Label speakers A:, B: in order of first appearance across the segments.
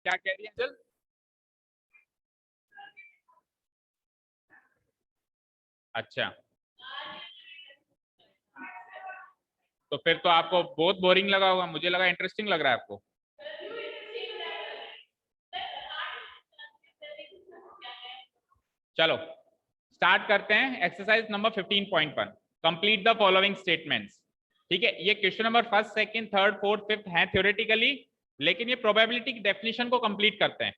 A: क्या कह रही है अंजल? अच्छा, तो फिर तो आपको बहुत बोरिंग लगा होगा, मुझे लगा इंटरेस्टिंग लग रहा है आपको। चलो स्टार्ट करते हैं exercise number 15.1। Complete the following statements. ठीक है, ये question number first, second, third, fourth, fifth है थ्योरेटिकली, लेकिन ये प्रोबेबिलिटी की डेफिनेशन को कंप्लीट करते हैं।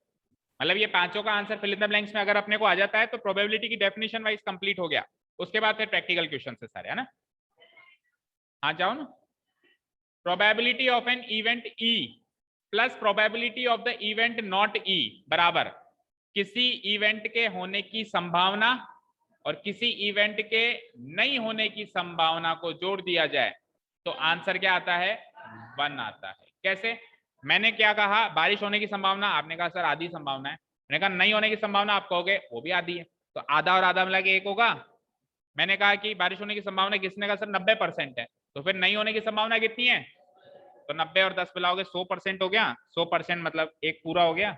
A: मतलब ये पांचों का answer fill in the blanks में अगर अपने को आ जाता है तो प्रोबेबिलिटी की डेफिनेशन वाइज कंप्लीट हो गया। उसके बाद फिर प्रैक्टिकल क्वेश्चन है सारे, है ना। हाँ जाओ ना। Probability of an event E plus probability of the event not E बराबर किसी इवेंट के होने की संभावना और किसी इवेंट के नहीं होने की संभावना को जोड़ दिया जाए तो आंसर क्या आता है? 1 आता है। कैसे? मैंने क्या कहा? बारिश होने की संभावना, आपने कहा सर आधी संभावना है। मैंने कहा नहीं होने की संभावना, आप कहोगे वो भी आधी है, तो आधा और आधा मिला के 1 होगा। मैंने कहा कि बारिश होने की संभावना, किसने कहा सर 90% है, तो फिर नहीं होने की संभावना कितनी है? तो 90 और 10 मिलाओगे 100% हो गया। 100% मतलब 1 पूरा हो गया।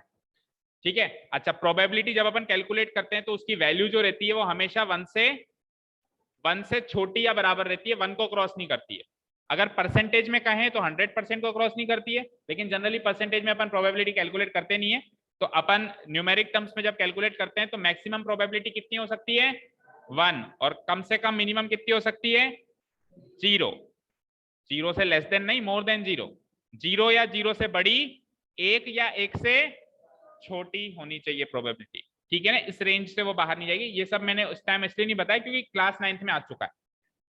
A: ठीक है। अच्छा, प्रोबेबिलिटी जब अपन कैलकुलेट करते हैं तो उसकी वैल्यू जो रहती है वो हमेशा 1 से छोटी या बराबर रहती है, 1 को क्रॉस नहीं करती है। अगर परसेंटेज में कहें तो 100% को क्रॉस नहीं करती है, लेकिन जनरली परसेंटेज में अपन प्रोबेबिलिटी कैलकुलेट करते नहीं है। तो अपन न्यूमेरिक टर्म्स में जब कैलकुलेट करते हैं तो मैक्सिमम प्रोबेबिलिटी कितनी हो सकती है? 1, और कम से कम मिनिमम कितनी हो सकती है? 0। 0 से लेस देन नहीं, मोर देन 0। 0 या 0 से बड़ी, 1 या 1 से छोटी होनी चाहिए प्रोबेबिलिटी। ठीक है ना, इस रेंज से वो बाहर नहीं जाएगी। ये सब मैंने उस टाइम इसलिए नहीं बताया क्योंकि क्लास 9th में आ चुका है।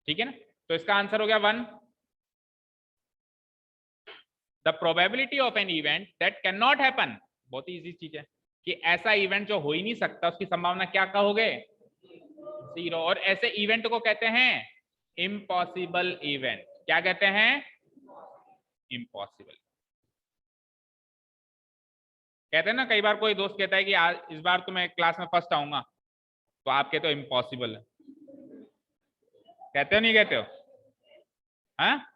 A: ठीक है ना, तो इसका आंसर हो गया 1। The probability of an event that can not happen, बहुत ही इजी चीज है कि ऐसा इवेंट जो हो ही नहीं सकता उसकी संभावना क्या कहोगे? 0। और ऐसे इवेंट को कहते हैं इम्पॉसिबल इवेंट। क्या कहते हैं? इम्पॉसिबल। कहते हैं ना, कई बार कोई दोस्त कहता है कि आज इस बार तो मैं क्लास में फर्स्ट आऊंगा, तो आप कहते हो इम्पॉसिबल है। कहते हो नहीं कहते हो? हाँ,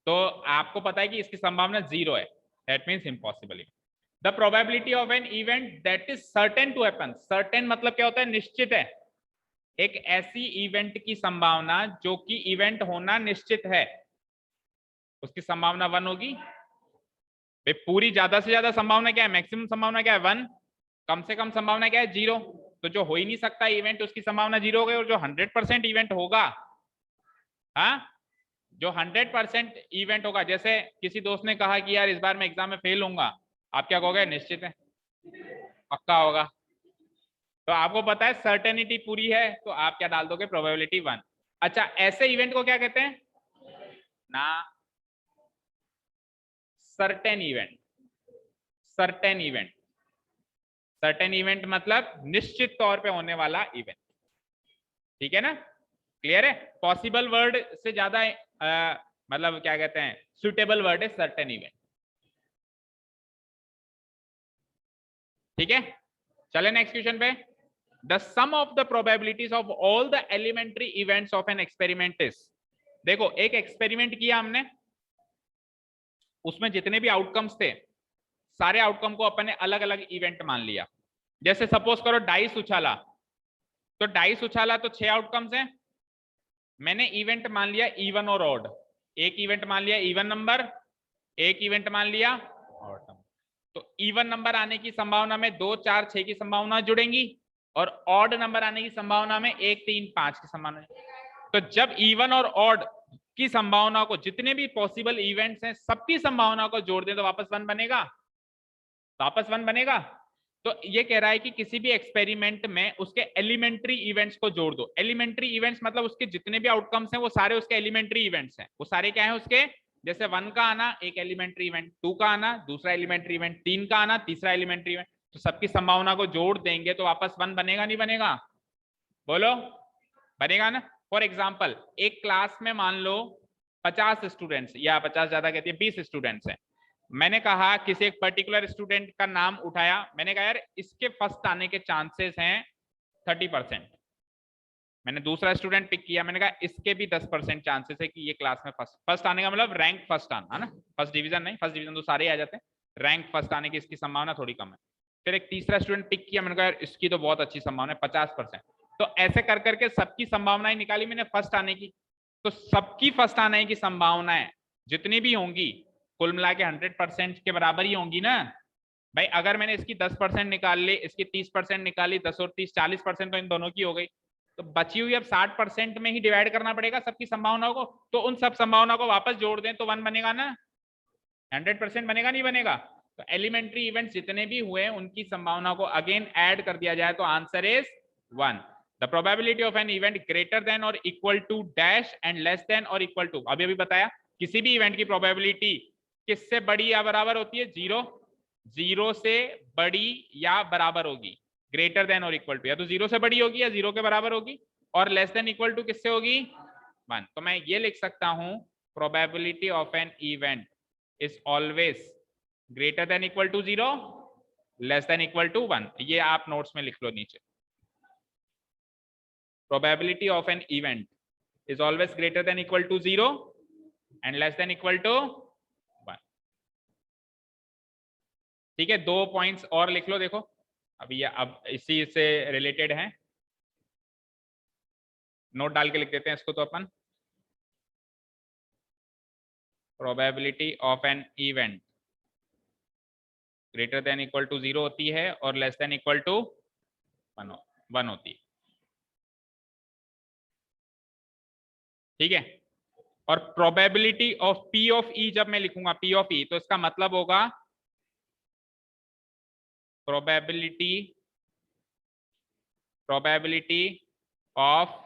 A: तो आपको पता है कि इसकी संभावना 0 है, that means impossible. The probability of an event that is certain to happen. Certain मतलब क्या होता है? निश्चित है। एक ऐसी इवेंट की संभावना जो कि इवेंट होना निश्चित है, उसकी संभावना 1 होगी। पूरी ज्यादा से ज्यादा संभावना क्या है? मैक्सिमम संभावना क्या है? 1। कम से कम संभावना क्या है? 0। तो जो हो ही नहीं सकता इवेंट उसकी संभावना 0 हो गई, और जो 100% इवेंट होगा, हाँ, जो 100% इवेंट होगा, जैसे किसी दोस्त ने कहा कि यार इस बार मैं एग्जाम में फेल होऊंगा, आप क्या कहोगे? निश्चित है, पक्का होगा। तो आपको पता है सर्टेनिटी पूरी है, तो आप क्या डाल दोगे? प्रोबेबिलिटी 1। अच्छा, ऐसे इवेंट को क्या कहते हैं? ना, certain event. Certain event, certain event मतलब निश्चित तौर पे होने वाला इवेंट। ठीक है ना, क्लियर है? पॉसिबल वर्ड से ज्यादा मतलब क्या कहते हैं, सुटेबल वर्ड है सर्टेन इवेंट। ठीक है, चले नेक्स्ट क्वेश्चन पे। The sum of the probabilities of all the elementary events of an experiment is. देखो, एक एक्सपेरिमेंट किया हमने, उसमें जितने भी आउटकम्स थे सारे आउटकम को अपन ने अलग अलग इवेंट मान लिया। जैसे सपोज करो डाइस उछाला, तो डाइस उछाला तो 6 आउटकम्स हैं, मैंने इवेंट मान लिया इवन और ऑड। एक इवेंट मान लिया इवन नंबर, एक इवेंट मान लिया ऑड नंबर। तो इवन नंबर आने की संभावना में 2, 4, 6 की संभावना जुड़ेंगी, और ऑड नंबर आने की संभावना में 1, 3, 5 की संभावना। तो जब इवन और ऑड की संभावना को, जितने भी पॉसिबल इवेंट्स हैं सबकी संभावना को जोड़ दें तो वापस 1 बनेगा, वापस 1 बनेगा। तो ये कह रहा है कि किसी भी एक्सपेरिमेंट में उसके एलिमेंट्री इवेंट्स को जोड़ दो। एलिमेंट्री इवेंट्स मतलब उसके जितने भी आउटकम्स हैं वो सारे उसके एलिमेंट्री इवेंट्स हैं। वो सारे क्या है उसके? जैसे 1 का आना एक एलिमेंट्री इवेंट, 2 का आना दूसरा एलिमेंट्री इवेंट, 3 का आना तीसरा एलिमेंट्री इवेंट। तो सबकी संभावना को जोड़ देंगे तो वापस 1 बनेगा नहीं बनेगा? बोलो, बनेगा ना। फॉर एग्जाम्पल, एक क्लास में मान लो 50 स्टूडेंट्स, या 50 ज्यादा कहती है, 20 स्टूडेंट्स हैं। मैंने कहा किसी एक पर्टिकुलर स्टूडेंट का नाम उठाया, मैंने कहा यार इसके फर्स्ट आने के चांसेस हैं 30%। मैंने दूसरा स्टूडेंट पिक किया, मैंने कहा इसके भी 10% चांसेस है कि ये क्लास में फर्स्ट आने का, मतलब रैंक फर्स्ट आना है ना, फर्स्ट डिवीजन नहीं, फर्स्ट डिवीजन तो सारे आ जाते हैं, रैंक फर्स्ट आने की इसकी संभावना थोड़ी कम है। फिर एक तीसरा स्टूडेंट टिक किया, मैंने कहा यार इसकी तो बहुत अच्छी संभावना है 50%। तो ऐसे कर करके सबकी संभावनाएं निकाली मैंने फर्स्ट आने की। तो सबकी फर्स्ट आने की संभावनाएं जितनी भी होंगी कुल मिला के 100% के बराबर ही होंगी ना भाई। अगर मैंने इसकी 10% निकाल ली, इसकी 30% निकाली, 10 और 30 40% तो इन दोनों की हो गई। तो बची हुई अब 60% में ही डिवाइड करना पड़ेगा सबकी संभावनाओं को। तो उन सब संभावनाओं को वापस जोड़ दें तो 1 बनेगा ना, 100% बनेगा नहीं बनेगा। तो एलिमेंट्री इवेंट्स जितने भी हुए उनकी संभावना को अगेन ऐड कर दिया जाए तो answer is 1। The probability of an event greater than और equal to dash and less than और इक्वल टू, अभी बताया किसी भी इवेंट की प्रोबेबिलिटी किससे बड़ी या बराबर होती है, 0 से बड़ी या बराबर होगी। ग्रेटर देन और इक्वल टू या तो 0 से बड़ी होगी या 0 के बराबर होगी, और लेस देन इक्वल टू किससे होगी, 1। तो मैं ये लिख सकता हूं probability of an event is always greater than equal to 0 less than equal to 1। ये आप नोट्स में लिख लो नीचे। probability of an event is always greater than equal to 0 and less than equal to 1। ठीक है, 2 पॉइंट्स और लिख लो। देखो अभी ये अब इसी से रिलेटेड है, नोट डाल के लिख देते हैं इसको तो अपन। probability of an event greater than equal to 0 होती है और लेस देन इक्वल टू 1 होती है। ठीक है, और probability of P of E जब मैं लिखूंगा P ऑफ E तो इसका मतलब होगा probability of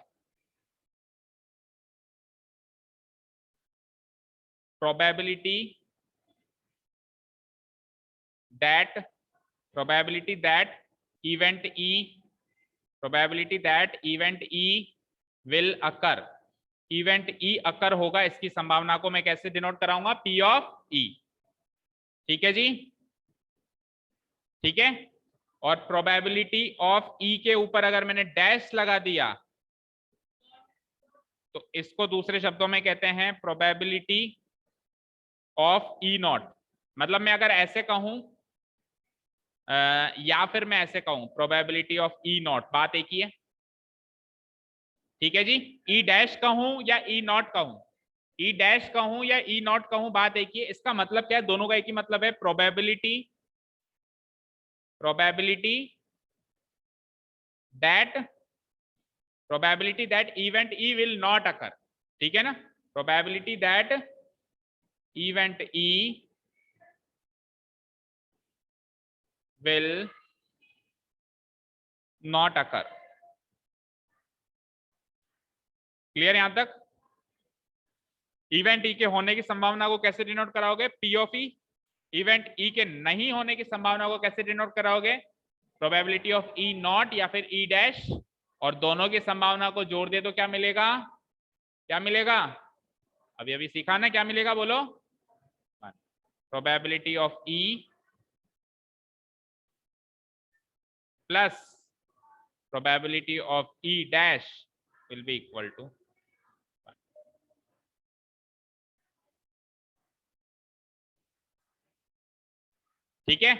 A: probability that event E will occur। Event E अकर होगा, इसकी संभावना को मैं कैसे डिनोट कराऊंगा, P ऑफ E। ठीक है जी, ठीक है। और प्रोबेबिलिटी ऑफ E के ऊपर अगर मैंने डैश लगा दिया तो इसको दूसरे शब्दों में कहते हैं प्रोबेबिलिटी ऑफ E नॉट। मतलब मैं अगर ऐसे कहूं या फिर मैं ऐसे कहूं प्रोबेबिलिटी ऑफ E नॉट, बात एक ही है। ठीक है जी, E डैश कहूं या E नॉट कहूं, E डैश कहूं या E नॉट कहूं, बात एक ही है। इसका मतलब क्या है, दोनों का एक ही मतलब है, probability that event E will not occur. ठीक है ना, probability that event E will not occur। Clear यहां तक। इवेंट E के होने की संभावना को कैसे डिनोट कराओगे, P of E। Event E के नहीं होने की संभावना को कैसे डिनोट कराओगे, प्रोबेबिलिटी ऑफ E नॉट या फिर E डैश, और दोनों की संभावना को जोड़ दे तो क्या मिलेगा, अभी सीखा ना, क्या मिलेगा बोलो, probability of E plus probability of E dash will be equal to 1। ठीक है,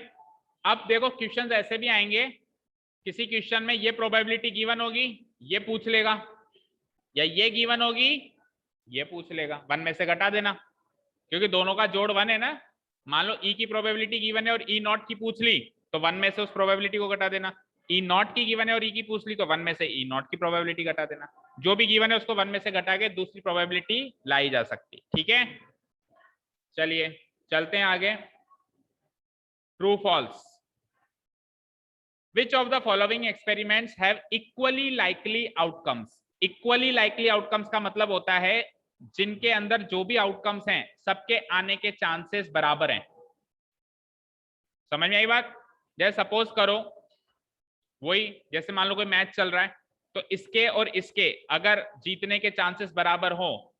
A: अब देखो क्वेश्चंस ऐसे भी आएंगे, किसी क्वेश्चन में ये प्रोबेबिलिटी गिवन होगी, ये पूछ लेगा, या ये गिवन होगी, ये पूछ लेगा, 1 में से घटा देना, क्योंकि दोनों का जोड़ 1 है ना। मान लो E की प्रोबेबिलिटी गिवन है और E नॉट की पूछ ली तो 1 में से उस प्रोबेबिलिटी को घटा देना। E नॉट की गिवन है और E की पूछ ली तो 1 में से E नॉट की प्रोबेबिलिटी घटा देना। जो भी गिवन है उसको 1 में से घटा के दूसरी प्रोबेबिलिटी लाई जा सकती। ठीक है, चलिए चलते हैं आगे। True false. Which of the following experiments have equally likely outcomes. Equally likely outcomes का मतलब होता है जिनके अंदर जो भी आउटकम्स हैं सबके आने के चांसेस बराबर हैं। समझ में आई बात। जैसे सपोज करो, वही जैसे मान लो कोई मैच चल रहा है तो इसके और इसके अगर जीतने के चांसेस बराबर हो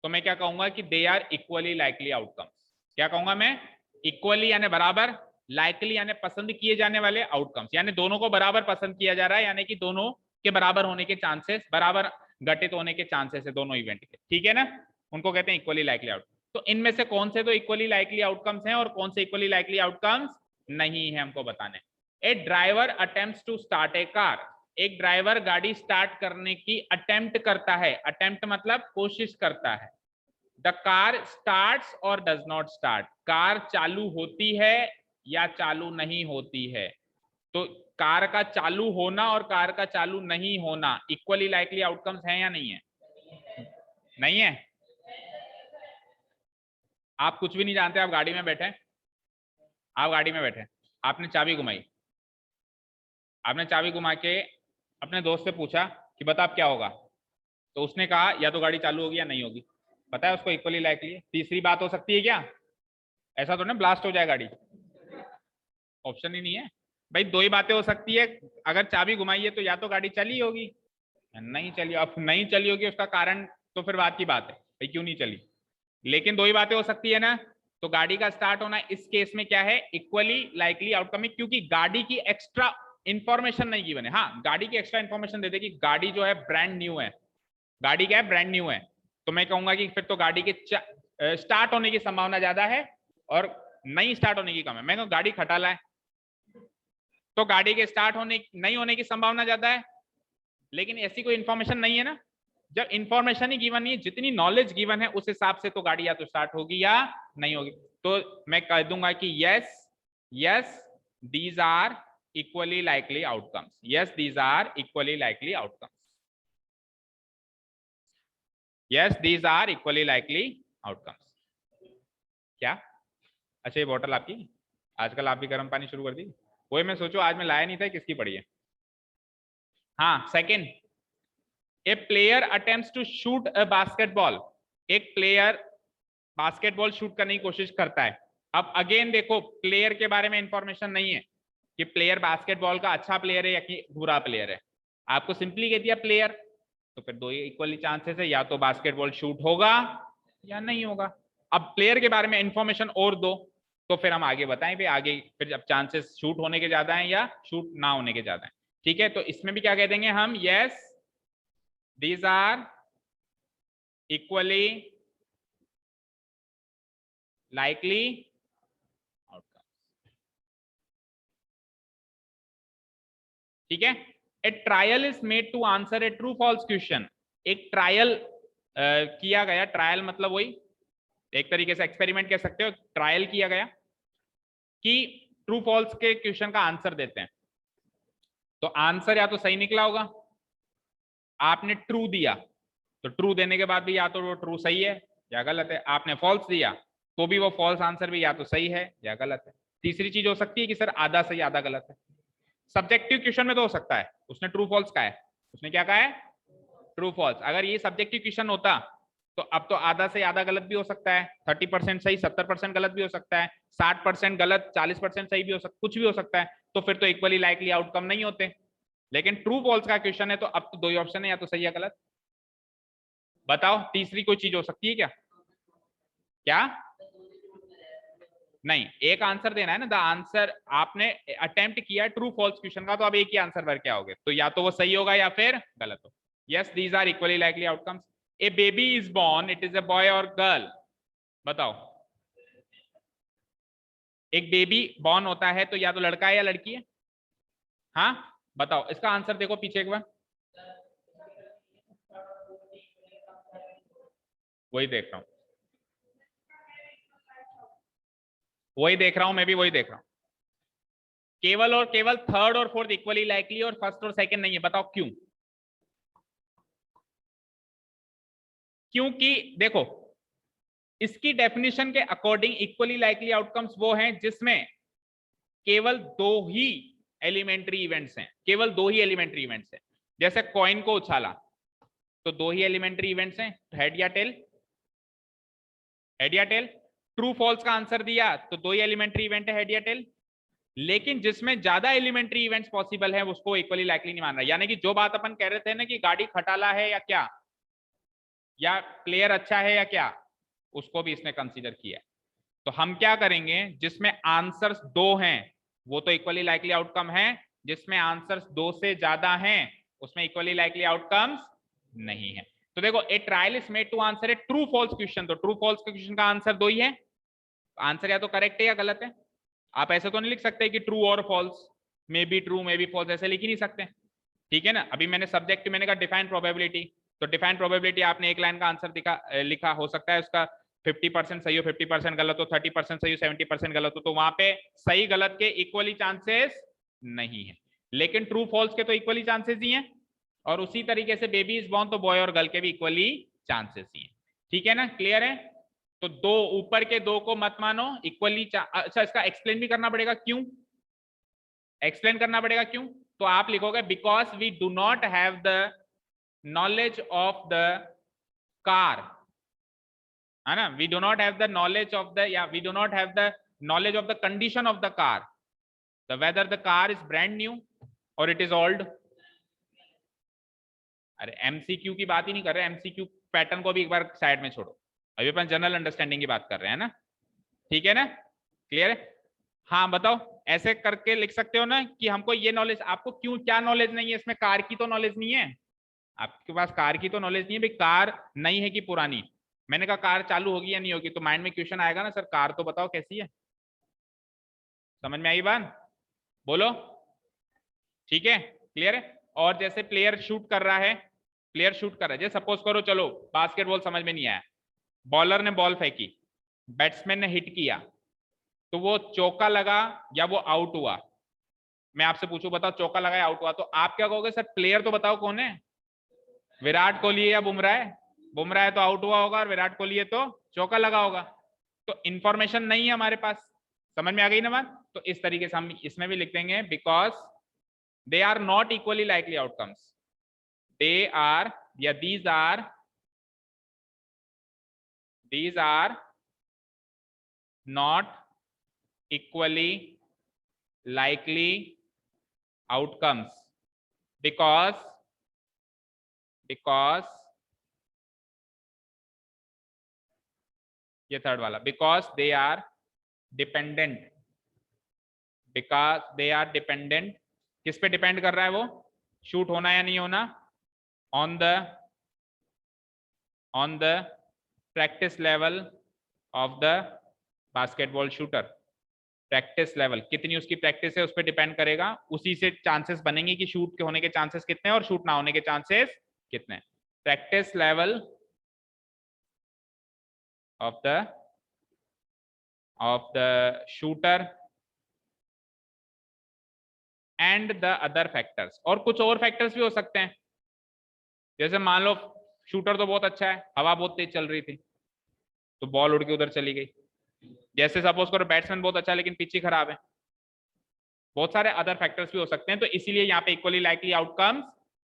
A: तो मैं क्या कहूंगा कि they are equally likely outcomes. क्या कहूंगा मैं, इक्वली यानी बराबर, लाइकली यानी पसंद किए जाने वाले आउटकम्स, यानी दोनों को बराबर पसंद किया जा रहा है, यानी कि दोनों के बराबर होने के चांसेस, बराबर घटित होने के चांसेस है दोनों इवेंट के। ठीक है ना, उनको कहते हैं इक्वली लाइकली आउटकम। तो इनमें से कौन से तो इक्वली लाइकली आउटकम्स हैं और कौन से इक्वली लाइकली आउटकम्स नहीं है हमको बताने। A driver attempts to start a car, एक ड्राइवर गाड़ी स्टार्ट करने की अटेम्प्ट करता है, अटेम्प्ट मतलब कोशिश करता है। द कार स्टार्ट्स और डज नॉट स्टार्ट, कार चालू होती है या चालू नहीं होती है। तो कार का चालू होना और कार का चालू नहीं होना इक्वली लाइकली आउटकम्स हैं या नहीं है? नहीं है। आप कुछ भी नहीं जानते, आप गाड़ी में बैठे, आप गाड़ी में बैठे, आपने चाबी घुमाई, आपने चाबी घुमा के अपने दोस्त से पूछा कि बता अब क्या होगा, तो उसने कहा या तो गाड़ी चालू होगी या नहीं होगी। पता है उसको इक्वली लाइकली। तीसरी बात हो सकती है क्या? ऐसा तो ना ब्लास्ट हो जाए गाड़ी, ऑप्शन ही नहीं है भाई। दो ही बातें हो सकती है, अगर चाबी घुमाई है तो या तो गाड़ी चली होगी नहीं चली। अब नहीं चली होगी उसका कारण तो फिर बात की बात है भाई क्यों नहीं चली, लेकिन दो ही बातें हो सकती है ना। तो गाड़ी का स्टार्ट होना इस केस में क्या है? इक्वली लाइकली आउटकम, क्योंकि गाड़ी की एक्स्ट्रा इंफॉर्मेशन नहीं गिवन है। हाँ, गाड़ी की एक्स्ट्रा इंफॉर्मेशन दे दे कि गाड़ी जो है ब्रांड न्यू है, गाड़ी क्या है? ब्रांड न्यू है। तो मैं कहूंगा कि फिर तो गाड़ी के स्टार्ट होने की संभावना ज्यादा है और नहीं स्टार्ट होने की कम है। मैं कहूँ गाड़ी खटाला है तो गाड़ी के स्टार्ट होने नहीं होने की संभावना ज्यादा है, लेकिन ऐसी कोई इंफॉर्मेशन नहीं है ना। जब इंफॉर्मेशन ही गिवन नहीं है, जितनी नॉलेज गिवन है उस हिसाब से तो गाड़ी या तो स्टार्ट होगी या नहीं होगी। तो मैं कह दूंगा कि yes yes these are equally likely outcomes, yes these are equally likely outcomes, yes these are equally likely outcomes. क्या? अच्छा ये बॉटल आपकी? आजकल आप भी गर्म पानी शुरू कर दी? वही मैं सोचू आज मैं लाया नहीं था, किसकी पड़ी है। हाँ second, a player attempts to shoot a basketball, एक प्लेयर बास्केटबॉल शूट करने की कोशिश करता है। अब अगेन देखो प्लेयर के बारे में इंफॉर्मेशन नहीं है कि प्लेयर बास्केटबॉल का अच्छा प्लेयर है या कि बुरा प्लेयर है, आपको सिंपली कह दिया प्लेयर। तो फिर दो इक्वली चांसेस है, या तो बास्केटबॉल शूट होगा या नहीं होगा। अब प्लेयर के बारे में इंफॉर्मेशन और दो तो फिर हम आगे बताएं भी आगे फिर जब चांसेस शूट होने के ज्यादा हैं या शूट ना होने के ज्यादा हैं। ठीक है, तो इसमें भी क्या कह देंगे हम? Yes these are equally likely outcomes। ठीक है, a trial is made to answer a true false question, एक ट्रायल किया गया, ट्रायल मतलब वही एक तरीके से एक्सपेरिमेंट कह सकते हो, ट्रायल किया गया कि ट्रू फॉल्स के क्वेश्चन का आंसर देते हैं। तो आंसर या तो सही निकला होगा, आपने ट्रू दिया तो ट्रू देने के बाद भी या तो वो ट्रू सही है या गलत है, आपने फॉल्स दिया तो भी वो फॉल्स आंसर भी या तो सही है या गलत है। तीसरी चीज हो सकती है कि सर आधा सही आधा गलत है। सब्जेक्टिव क्वेश्चन में तो हो सकता है उसने ट्रू फॉल्स कहा है, उसने क्या कहा है? True false. अगर ये सब्जेक्टिव क्वेश्चन होता तो अब तो आधा से आधा गलत भी हो सकता है, 30% सही 70% गलत भी हो सकता है, 60% गलत 40% सही भी हो सकता, कुछ भी हो सकता है। तो फिर तो इक्वली लाइकली आउटकम नहीं होते। लेकिन ट्रू फॉल्स का क्वेश्चन है तो अब तो दो ही ऑप्शन है, या तो सही या गलत। बताओ तीसरी कोई चीज हो सकती है क्या? क्या? नहीं, एक आंसर देना है ना। द आंसर आपने अटेम्प्ट किया ट्रू फॉल्स क्वेश्चन का, तो अब एक ही आंसर भर के आओगे, तो या तो वो सही होगा या फिर गलत हो। Yes these are equally likely outcomes. A baby is born, it is a boy और गर्ल। बताओ, एक बेबी बॉर्न होता है तो या तो लड़का है या लड़की है। हाँ बताओ इसका आंसर देखो पीछे एक बार, वही देख रहा हूं, वही देख रहा हूं, मैं भी वही देख रहा हूं। केवल और केवल थर्ड और फोर्थ इक्वली लाइकली और फर्स्ट और सेकंड नहीं है। बताओ क्यों? क्योंकि देखो इसकी डेफिनेशन के अकॉर्डिंग इक्वली लाइकली आउटकम्स वो हैं जिसमें केवल दो ही एलिमेंट्री इवेंट्स हैं, केवल दो ही एलिमेंट्री इवेंट्स हैं। जैसे कॉइन को उछाला तो दो ही एलिमेंट्री इवेंट्स हैं, हेड या टेल, हेड या टेल। ट्रू फॉल्स का आंसर दिया तो दो ही एलिमेंट्री इवेंट है, हेड या टेल। लेकिन जिसमें ज्यादा एलिमेंट्री इवेंट्स पॉसिबल है उसको इक्वली लाइकली नहीं मान रहा। यानी कि जो बात अपन कह रहे थे ना कि गाड़ी खटाला है या क्या, या प्लेयर अच्छा है या क्या, उसको भी इसने कंसीडर किया है। तो हम क्या करेंगे, जिसमें आंसर्स दो हैं वो तो इक्वली लाइकली आउटकम है, जिसमें आंसर्स दो से ज्यादा हैं उसमें इक्वली लाइकली आउटकम्स नहीं है। तो देखो a trial is made to answer a true false question, तो ट्रू फॉल्स क्वेश्चन का आंसर दो ही है, आंसर या तो करेक्ट है या गलत है। आप ऐसे तो नहीं लिख सकते कि ट्रू और false, may be true may be false, ऐसे लिख ही नहीं सकते, ठीक है ना। अभी मैंने सब्जेक्ट मैंने कहा डिफाइन प्रोबेबिलिटी, तो डिफाइन प्रोबेबिलिटी आपने एक लाइन का आंसर लिखा, हो सकता है उसका 50% सही हो, 50% गलत हो, 30% सही हो, 70% गलत हो, तो वहां पे सही गलत के इक्वली चांसेस नहीं है, लेकिन ट्रू फॉल्स के तो इक्वली चांसेस ही हैं, और उसी तरीके से बेबी इज बॉर्न तो बॉय और गर्ल के भी इक्वली चांसेस ही हैं, ठीक है ना, क्लियर है। तो दो ऊपर के दो को मत मानो इक्वली, अच्छा इसका एक्सप्लेन भी करना पड़ेगा, क्यों एक्सप्लेन करना पड़ेगा क्यों, तो आप लिखोगे because we do not have the knowledge of the car, है ना, we do not have the knowledge of the, या we do not have the knowledge of the condition of the car, the whether the car is brand new और it is old. अरे MCQ की बात ही नहीं कर रहे, MCQ pattern को भी एक बार साइड में छोड़ो, अभी अपन जनरल अंडरस्टैंडिंग की बात कर रहे हैं ना, ठीक है ना, क्लियर है। हाँ बताओ, ऐसे करके लिख सकते हो ना कि हमको ये नॉलेज, आपको क्यों क्या नॉलेज नहीं है इसमें, कार की तो नॉलेज नहीं है आपके पास, कार की तो नॉलेज नहीं है भाई, कार नई है कि पुरानी, मैंने कहा कार चालू होगी या नहीं होगी, तो माइंड में क्वेश्चन आएगा ना, सर कार तो बताओ कैसी है, समझ में आई बात, बोलो, ठीक है, क्लियर है। और जैसे प्लेयर शूट कर रहा है, प्लेयर शूट कर रहा है, जैसे सपोज करो, चलो बास्केटबॉल समझ में नहीं आया, बॉलर ने बॉल फेंकी, बैट्समैन ने हिट किया, तो वो चौका लगा या वो आउट हुआ, मैं आपसे पूछूं बताओ चौका लगा या आउट हुआ, तो आप क्या कहोगे, सर प्लेयर तो बताओ कौन है, विराट कोहली है या बुमराह है, बुमराह है तो आउट हुआ होगा और विराट कोहली है तो चौका लगा होगा, तो इंफॉर्मेशन नहीं है हमारे पास, समझ में आ गई ना बात। तो इस तरीके से हम इसमें भी लिख देंगे because they are not equally likely outcomes, they are या these are not equally likely outcomes because ये थर्ड वाला, because they are dependent, किस पे डिपेंड कर रहा है वो, शूट होना या नहीं होना, on the practice level of the basketball shooter, practice level कितनी उसकी प्रैक्टिस है उस पर डिपेंड करेगा, उसी से चांसेस बनेंगे कि शूट के होने के चांसेस कितने हैं और शूट ना होने के चांसेस कितने हैं। Practice level of the shooter and the other factors, और कुछ और फैक्टर्स भी हो सकते हैं, जैसे मान लो शूटर तो बहुत अच्छा है, हवा बहुत तेज चल रही थी तो बॉल उड़ के उधर चली गई, जैसे सपोज करो बैट्समैन बहुत अच्छा है लेकिन पिच खराब है, बहुत सारे अदर फैक्टर्स भी हो सकते हैं, तो इसीलिए यहाँ पे इक्वली लाइकली आउटकम्स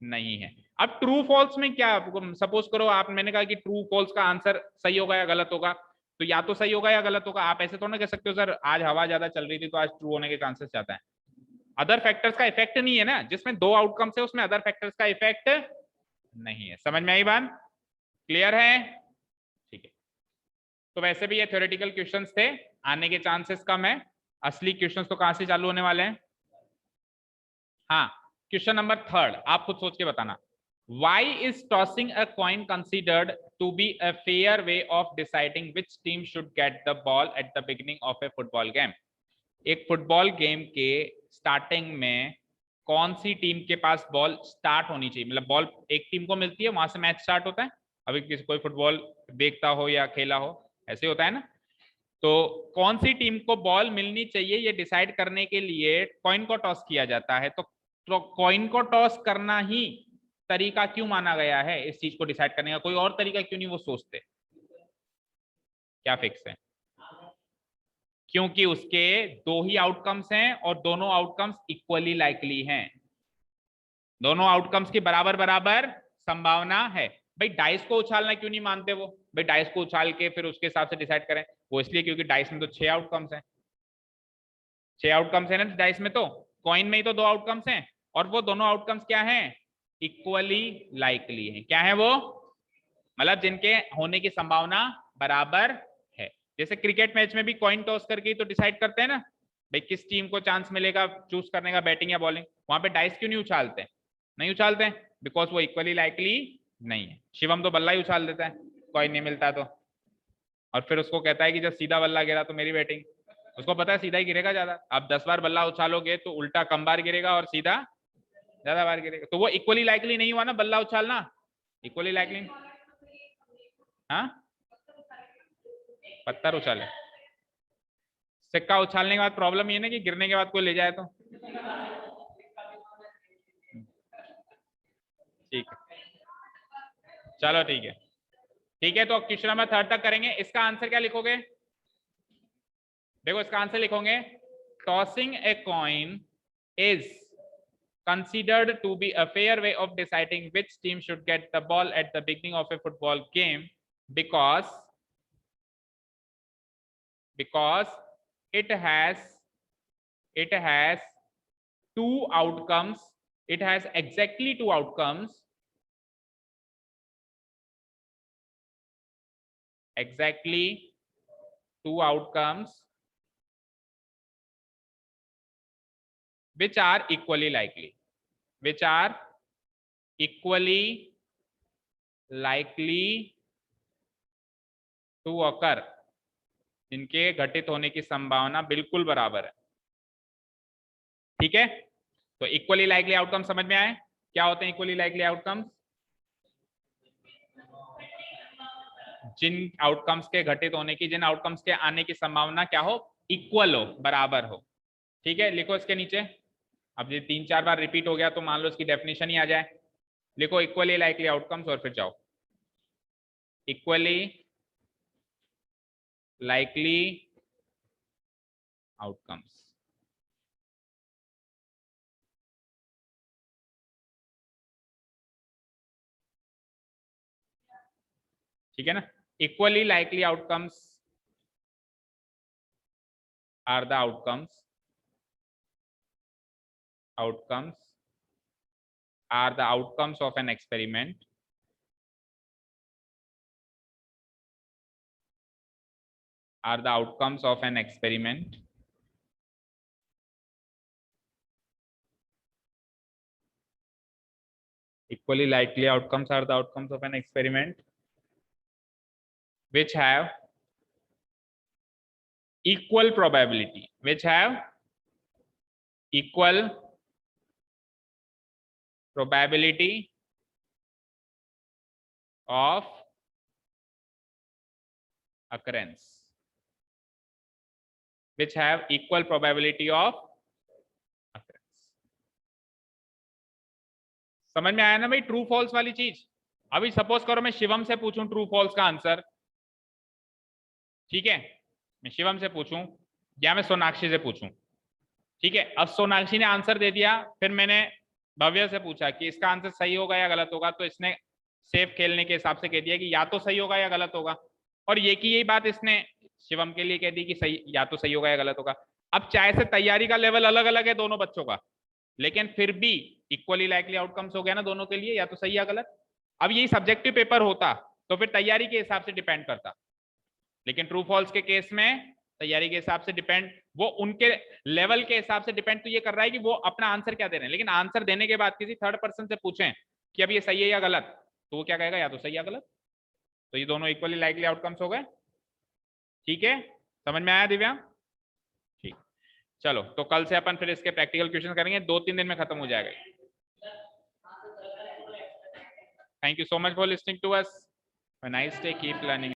A: नहीं है। अब ट्रू फॉल्स में क्या, सपोज करो आप, मैंने कहा कि ट्रू फॉल्स का आंसर सही होगा या गलत होगा, तो या तो सही होगा या गलत होगा, आप ऐसे तो ना कह सकते हो सर आज हवा ज्यादा चल रही थी तो आज ट्रू होने के चांसेस ज्यादा है, अदर फैक्टर्स का इफेक्ट नहीं है ना, जिसमें दो आउटकम्स है उसमें अदर फैक्टर्स का इफेक्ट नहीं है, समझ में आई बात, क्लियर है, ठीक है। तो वैसे भी ये थ्योरेटिकल क्वेश्चंस थे, आने के चांसेस कम है, असली क्वेश्चंस तो कहां से चालू होने वाले हैं। हाँ, क्वेश्चन नंबर थर्ड, आप खुद सोच के बताना, why is tossing a coin considered to be a fair way of deciding which team should get the ball at the beginning of a football game? एक फुटबॉल गेम के starting में कौन सी team के पास बॉल स्टार्ट होनी चाहिए, मतलब ball एक team को मिलती है वहां से मैच स्टार्ट होता है, अभी किसी कोई फुटबॉल देखता हो या खेला हो ऐसे होता है ना, तो कौन सी टीम को बॉल मिलनी चाहिए ये डिसाइड करने के लिए कॉइन को टॉस किया जाता है, तो कॉइन को टॉस करना ही तरीका क्यों माना गया है इस चीज को डिसाइड करने का, कोई और तरीका क्यों नहीं वो सोचते, क्या फिक्स है, क्योंकि उसके दो ही आउटकम्स हैं और दोनों आउटकम्स इक्वली लाइकली हैं, दोनों आउटकम्स की बराबर बराबर संभावना है। भाई डाइस को उछालना क्यों नहीं मानते वो, भाई डाइस को उछाल के फिर उसके हिसाब से डिसाइड करें, वो इसलिए क्योंकि डाइस में तो 6 आउटकम्स हैं, 6 आउटकम्स है ना डाइस में, तो कॉइन में ही तो 2 आउटकम्स हैं, और वो दोनों आउटकम्स क्या हैं, इक्वली लाइकली हैं, क्या है वो, मतलब जिनके होने की संभावना बराबर है। जैसे क्रिकेट मैच में भी कॉइन टॉस करके तो डिसाइड करते हैं ना, भाई किस टीम को चांस मिलेगा चूज करने का, बैटिंग या बॉलिंग, वहां पे डाइस क्यों नहीं उछालते, नहीं उछालते बिकॉज वो इक्वली लाइकली नहीं है। शिवम तो बल्ला ही उछाल देता है, कोई नहीं मिलता तो, और फिर उसको कहता है कि जब सीधा बल्ला गिरा तो मेरी बैटिंग। उसको पता है सीधा ही गिरेगा ज्यादा। आप 10 बार बल्ला उछालोगे तो उल्टा कम बार गिरेगा और सीधा ज्यादा बार गिरेगा, तो वो इक्वली लाइकली नहीं हुआ ना बल्ला उछालना, इक्वली लाइकली। हाँ, पत्थर उछाले, सिक्का उछालने के बाद प्रॉब्लम ये ना कि गिरने के बाद कोई ले जाए तो। ठीक है, चलो ठीक है। ठीक है, तो क्वेश्चन नंबर 3 तक करेंगे। इसका आंसर क्या लिखोगे? देखो इसका आंसर लिखोगे, tossing a coin is considered to be a fair way of deciding which team should get the ball at the beginning of a football game because it has two outcomes, it has exactly two outcomes, exactly two outcomes which are equally likely, which are equally likely to occur, जिनके घटित होने की संभावना बिल्कुल बराबर है। ठीक है, तो इक्वली लाइकली आउटकम समझ में आए? क्या होते हैं इक्वली लाइकली आउटकम्स? जिन आउटकम्स के घटित होने की, जिन आउटकम्स के आने की संभावना क्या हो, इक्वल हो, बराबर हो। ठीक है, लिखो इसके नीचे। अब ये 3-4 बार रिपीट हो गया तो मान लो इसकी डेफिनेशन ही आ जाए। लिखो इक्वली लाइकली आउटकम्स और फिर जाओ, इक्वली लाइकली आउटकम्स। ठीक है ना, equally likely outcomes are the outcomes are the outcomes of an experiment are the outcomes of an experiment equally likely outcomes are the outcomes of an experiment which have equal probability, which have equal probability of occurrence, which have equal probability of occurrence। समझ में आया ना भाई true false वाली चीज? अभी suppose करो मैं शिवम से पूछूं ट्रू फॉल्स का आंसर, ठीक है, मैं शिवम से पूछूं या मैं सोनाक्षी से पूछूं, ठीक है। अब सोनाक्षी ने आंसर दे दिया, फिर मैंने भव्य से पूछा कि इसका आंसर सही होगा या गलत होगा, तो इसने सेफ खेलने के हिसाब से कह दिया कि या तो सही होगा या गलत होगा, और ये की यही बात इसने शिवम के लिए कह दी कि सही, या तो सही होगा या गलत होगा। अब चाहे से तैयारी का लेवल अलग अलग है दोनों बच्चों का, लेकिन फिर भी इक्वली लाइकली आउटकम्स हो गया ना दोनों के लिए, या तो सही या गलत। अब यही सब्जेक्टिव पेपर होता तो फिर तैयारी के हिसाब से डिपेंड करता, लेकिन ट्रू फॉल्स के केस में तैयारी के हिसाब से डिपेंड, वो उनके लेवल के हिसाब से डिपेंड तो ये कर रहा है कि वो अपना आंसर क्या दे रहे हैं, लेकिन आंसर देने के बाद किसी थर्ड पर्सन से पूछें कि अब ये सही है या गलत, तो वो क्या कहेगा, या तो सही या गलत। तो ये दोनों इक्वली लाइकली आउटकम्स हो गए। ठीक है, समझ में आया दिव्या? ठीक, चलो तो कल से अपन फिर इसके प्रैक्टिकल क्वेश्चन करेंगे, 2-3 दिन में खत्म हो जाएगा। Thank you so much for listening to us, nice day, keep learning.